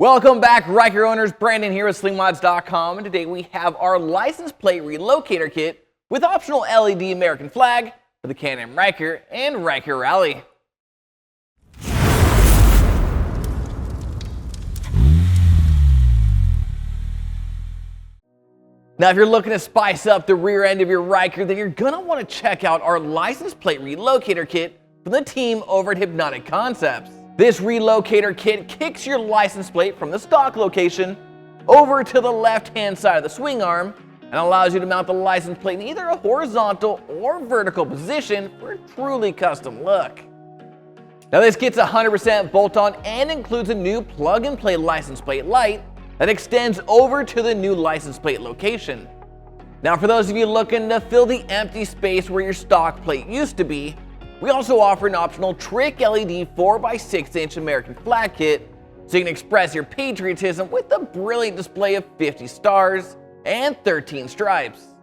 Welcome back, Ryker owners. Brandon here with slingmods.com, and today we have our license plate relocator kit with optional LED American flag for the Can-Am Ryker and Ryker Rally. Now, if you're looking to spice up the rear end of your Ryker, then you're going to want to check out our license plate relocator kit from the team over at Hypnotic Concepts. This relocator kit kicks your license plate from the stock location over to the left-hand side of the swing arm and allows you to mount the license plate in either a horizontal or vertical position for a truly custom look. Now, this kit's 100% bolt-on and includes a new plug-and-play license plate light that extends over to the new license plate location. Now, for those of you looking to fill the empty space where your stock plate used to be, we also offer an optional TricLED 4x6-inch American flag kit so you can express your patriotism with a brilliant display of 50 stars and 13 stripes.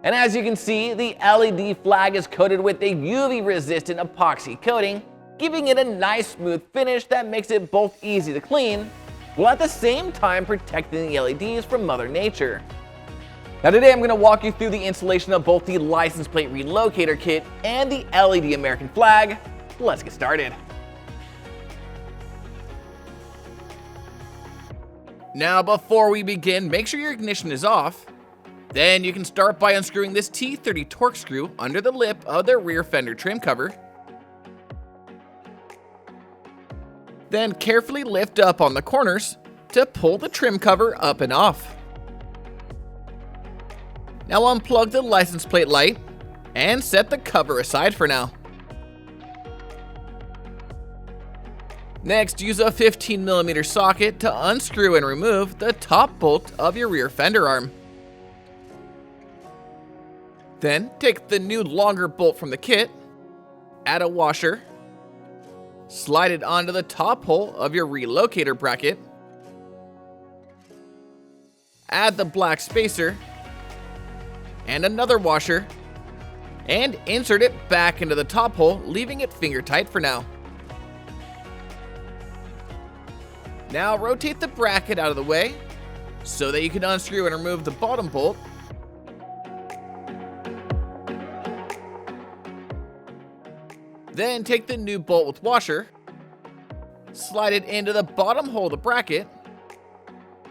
And as you can see, the LED flag is coated with a UV-resistant epoxy coating, giving it a nice smooth finish that makes it both easy to clean, while at the same time protecting the LEDs from Mother Nature. Now today I'm going to walk you through the installation of both the license plate relocator kit and the LED American flag. Let's get started. Now before we begin, make sure your ignition is off. Then you can start by unscrewing this T30 Torque screw under the lip of the rear fender trim cover. Then carefully lift up on the corners to pull the trim cover up and off. Now unplug the license plate light and set the cover aside for now. Next, use a 15mm socket to unscrew and remove the top bolt of your rear fender arm. Then take the new longer bolt from the kit, add a washer, slide it onto the top hole of your relocator bracket, add the black spacer, and another washer, and insert it back into the top hole, leaving it finger tight for now. Now rotate the bracket out of the way so that you can unscrew and remove the bottom bolt. Then take the new bolt with washer, slide it into the bottom hole of the bracket,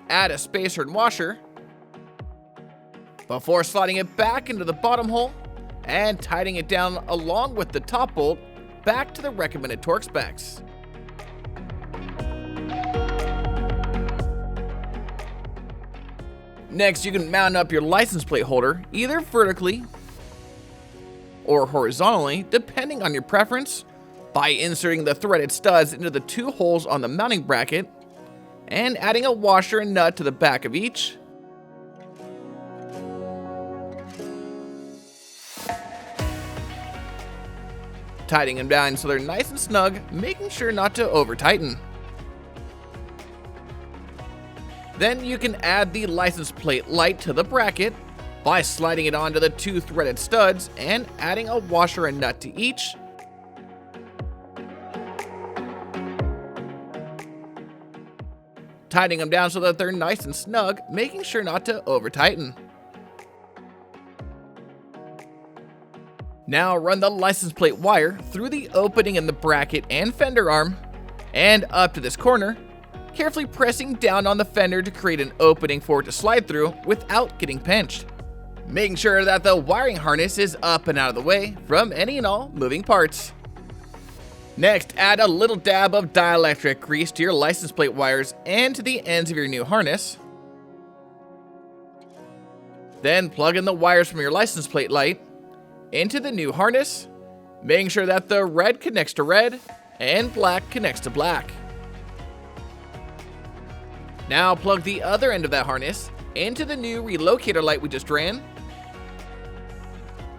add a spacer and washer, before sliding it back into the bottom hole and tightening it down along with the top bolt back to the recommended torque specs. Next, you can mount up your license plate holder either vertically or horizontally, depending on your preference, by inserting the threaded studs into the two holes on the mounting bracket and adding a washer and nut to the back of each. Tightening them down so they're nice and snug, making sure not to over tighten. Then you can add the license plate light to the bracket by sliding it onto the two threaded studs and adding a washer and nut to each. Tightening them down so that they're nice and snug, making sure not to over tighten. Now run the license plate wire through the opening in the bracket and fender arm and up to this corner, carefully pressing down on the fender to create an opening for it to slide through without getting pinched, making sure that the wiring harness is up and out of the way from any and all moving parts. Next, add a little dab of dielectric grease to your license plate wires and to the ends of your new harness. Then plug in the wires from your license plate light into the new harness, making sure that the red connects to red and black connects to black. Now plug the other end of that harness into the new relocator light we just ran,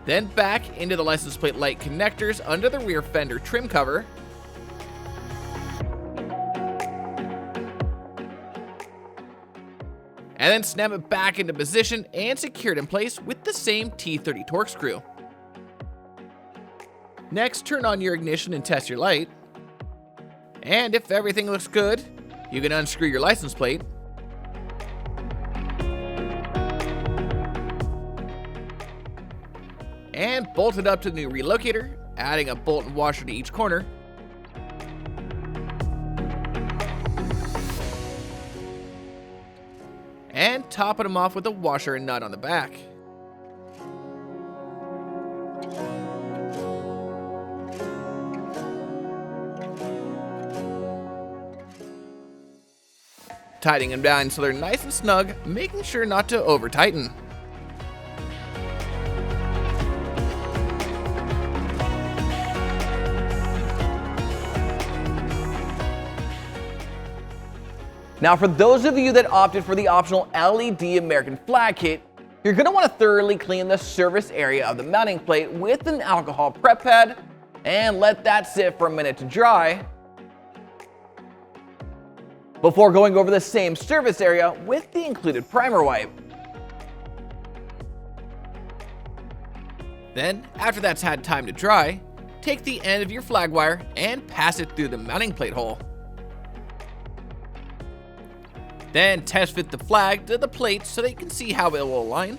then back into the license plate light connectors under the rear fender trim cover, and then snap it back into position and secure it in place with the same T30 Torque screw. Next, turn on your ignition and test your light. And if everything looks good, You can unscrew your license plate. And bolt it up to the new relocator, adding a bolt and washer to each corner. And topping them off with a washer and nut on the back. Tightening them down so they're nice and snug, making sure not to over tighten. Now, for those of you that opted for the optional LED American flag kit, you're going to want to thoroughly clean the surface area of the mounting plate with an alcohol prep pad and let that sit for a minute to dry before going over the same surface area with the included primer wipe. Then, after that's had time to dry, take the end of your flag wire and pass it through the mounting plate hole. Then test fit the flag to the plate so that you can see how it will align.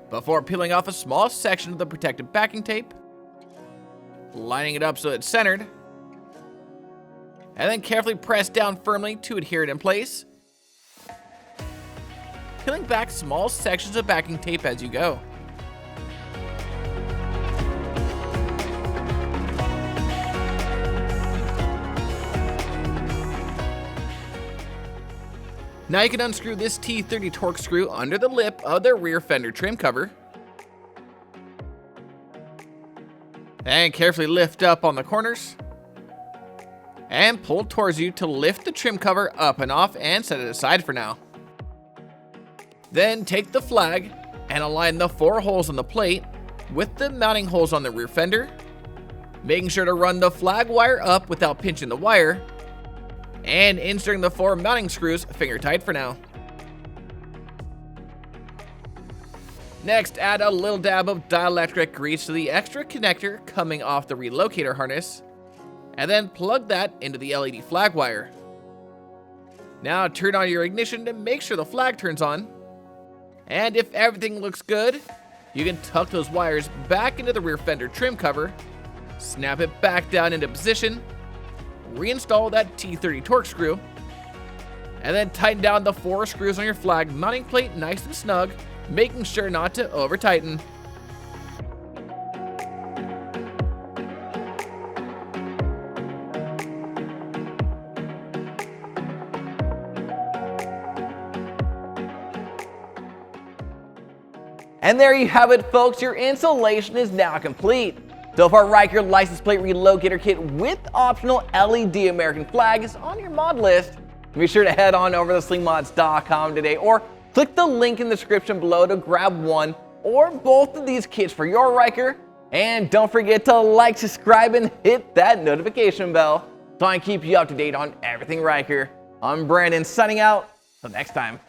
Before peeling off a small section of the protective backing tape, lining it up so it's centered, and then carefully press down firmly to adhere it in place, peeling back small sections of backing tape as you go. Now you can unscrew this T30 torque screw under the lip of the rear fender trim cover. And carefully lift up on the corners. And pull towards you to lift the trim cover up and off and set it aside for now. Then take the flag and align the 4 holes on the plate with the mounting holes on the rear fender, making sure to run the flag wire up without pinching the wire, and inserting the 4 mounting screws finger tight for now. Next, add a little dab of dielectric grease to the extra connector coming off the relocator harness, and then plug that into the LED flag wire. Now turn on your ignition to make sure the flag turns on, and if everything looks good, you can tuck those wires back into the rear fender trim cover, snap it back down into position, reinstall that T30 torque screw, and then tighten down the 4 screws on your flag mounting plate nice and snug, making sure not to over tighten. And there you have it, folks. Your installation is now complete. So far, Ryker license plate relocator kit with optional LED American flag is on your mod list. Be sure to head on over to slingmods.com today or click the link in the description below to grab one or both of these kits for your Ryker. And don't forget to like, subscribe, and hit that notification bell so I can keep you up to date on everything Ryker. I'm Brandon, signing out. Till next time.